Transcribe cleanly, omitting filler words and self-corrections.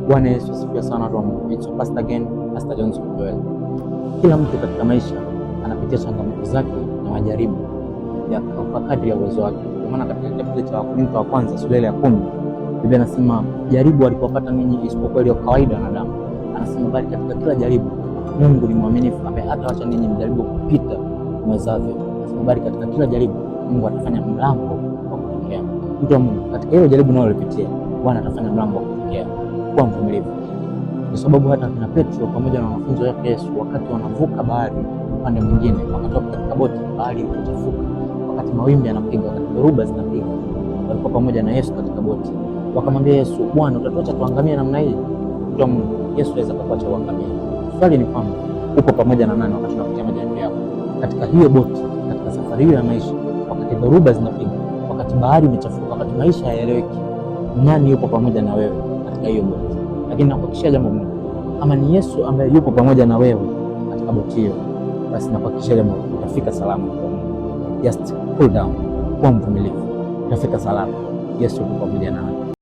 Bwana Yesu asifiwe sana watu wa Mungu. It's Pastor again, Pastor Johnson Joel. Kila mtu katika maisha anapitia changamoto zake na majaribu ya kwa kadri ya uwezo wake. Kwa maana katika kitabu cha Wakorintho wa kwanza sura ya 10 Biblia inasema jaribu walipopata ninyi isipokuwa ile kawaida ya wanadamu. Anasema bali katika kila jaribu Mungu ni mwaminifu ambaye hataacha ninyi mjaribu kupita mwezavyo. Anasema bali katika kila jaribu Mungu atafanya mlango wa kutokea. Mtu wa Mungu, katika hilo jaribu unalolipitia Bwana atafanya mlango wa kutokea. Kuwa mvumilivu. Kwa sababu hata kina Petro pamoja na wanafunzi wake Yesu wakati wanavuka bahari upande mwingine, wakatoka katika boti, bahari ilichafuka, wakati mawimbi yanapiga, wakati dhoruba zinapiga, walikuwa pamoja na Yesu katika boti. Wakamwambia Yesu, Bwana, utatuacha tuangamie namna hii? Mtu wa Mungu, Yesu aweza kukuacha uangamie. Swali ni kwamba upo pamoja na nani wakati unapitia majaribu yako? Katika hiyo boti, katika safari hiyo ya maisha, wakati dhoruba zinapiga, wakati bahari imechafuka, wakati maisha hayaeleweki, nani yupo pamoja na wewe katika hiyo boti? Lakini nakuhakikishia jambo moja, kama ni Yesu ambaye yupo pamoja na wewe katika boti hiyo, basi nakuhakikishia jambo, utafika salama. Just cool down, kuwa mvumilivu, utafika salama. Yesu yupo pamoja nawe.